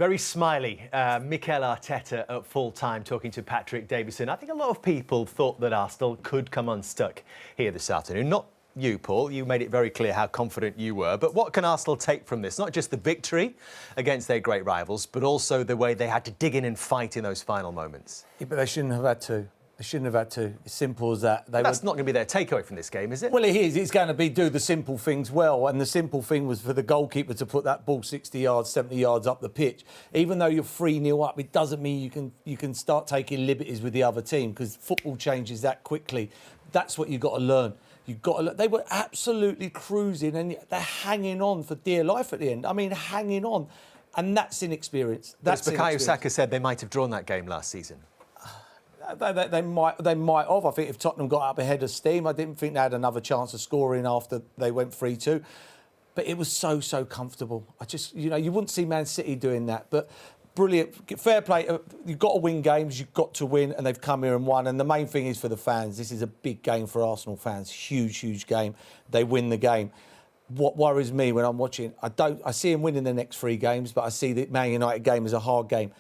Very smiley, Mikel Arteta at full time talking to Patrick Davison. I think a lot of people thought that Arsenal could come unstuck here this afternoon. Not you, Paul. You made it very clear how confident you were. But what can Arsenal take from this? Not just the victory against their great rivals, but also the way they had to dig in and fight in those final moments. Yeah, but they shouldn't have had to. They shouldn't have had to. It's simple as that. That's not going to be their takeaway from this game, is it? Well, it is. It's going to be do the simple things well. And the simple thing was for the goalkeeper to put that ball 60 yards, 70 yards up the pitch. Even though you're 3-0 up, it doesn't mean you can start taking liberties with the other team, because football changes that quickly. That's what you've got to learn. They were absolutely cruising and they're hanging on for dear life at the end. I mean, hanging on. And that's inexperience. As Bukayo Saka said, they might have drawn that game last season. They might have. I think if Tottenham got up ahead of steam, I didn't think they had another chance of scoring after they went 3-2. But it was so comfortable. You wouldn't see Man City doing that. But brilliant, fair play. You've got to win games. You've got to win, and they've come here and won. And the main thing is for the fans. This is a big game for Arsenal fans. Huge game. They win the game. What worries me when I'm watching, I see them winning the next 3 games, but I see the Man United game as a hard game.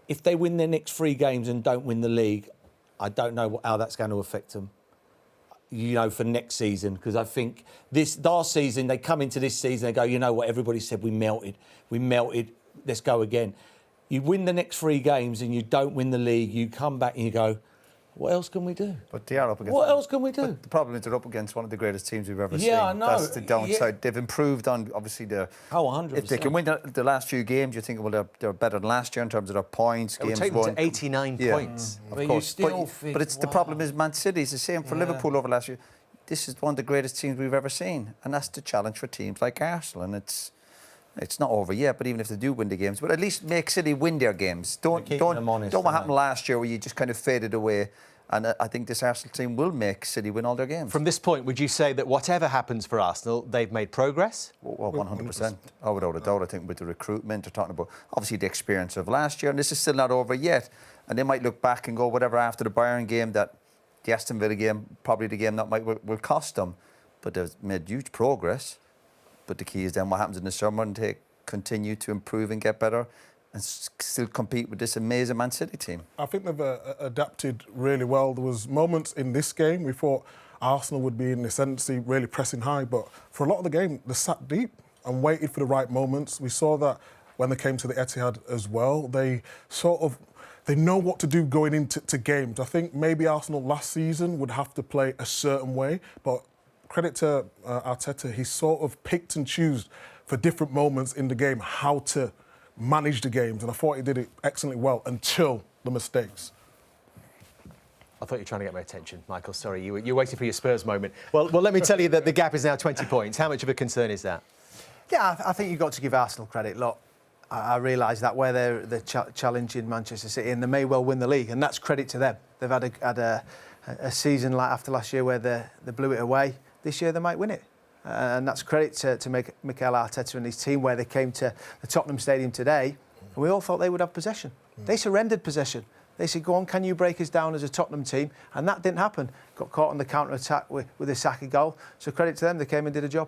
If they win their next 3 games and don't win the league, I don't know how that's going to affect them, for next season. Because I think last season, they come into this season, they go, you know what, everybody said we melted, let's go again. You win the next 3 games and you don't win the league, you come back and you go, what else can we do? But they are up against... What else can we do? But the problem is they're up against one of the greatest teams we've ever seen. Yeah, I know. That's the downside. Yeah. They've improved on, obviously, their... Oh, 100%. If they can win the last few games, you think, well, they're better than last year in terms of their points, games It would take them to 89 yeah, points. of but course. But it's wow. The problem is Man City. It's the same for Liverpool over last year. This is one of the greatest teams we've ever seen. And that's the challenge for teams like Arsenal. And it's not over yet, but even if they do win the games, but at least make City win their games. Don't what happened last year where you just kind of faded away. And I think this Arsenal team will make City win all their games. From this point, would you say that whatever happens for Arsenal, they've made progress? Well, 100%. Oh, without a doubt, I think with the recruitment, they're talking about obviously the experience of last year, and this is still not over yet. And they might look back and go, whatever, after the Bayern game, that the Aston Villa game, probably the game that will cost them. But they've made huge progress. But the key is then what happens in the summer, and they continue to improve and get better and still compete with this amazing Man City team. I think they've adapted really well. There was moments in this game we thought Arsenal would be in the ascendancy, really pressing high, but for a lot of the game, they sat deep and waited for the right moments. We saw that when they came to the Etihad as well. They know what to do going into games. I think maybe Arsenal last season would have to play a certain way, but credit to Arteta, he sort of picked and chose for different moments in the game how to manage the games, and I thought he did it excellently well until the mistakes. I thought you were trying to get my attention, Michael. Sorry, you were waiting for your Spurs moment. Well, let me tell you that the gap is now 20 points. How much of a concern is that? Yeah, I think you've got to give Arsenal credit. Look, I realise that where they're challenging Manchester City, and they may well win the league, and that's credit to them. They've had a season like after last year where they blew it away. This year they might win it. And that's credit to Mikel Arteta and his team, where they came to the Tottenham Stadium today, and we all thought they would have possession. They surrendered possession. They said, go on, can you break us down as a Tottenham team? And that didn't happen. Got caught on the counter-attack with a Saka goal. So credit to them, they came and did a job.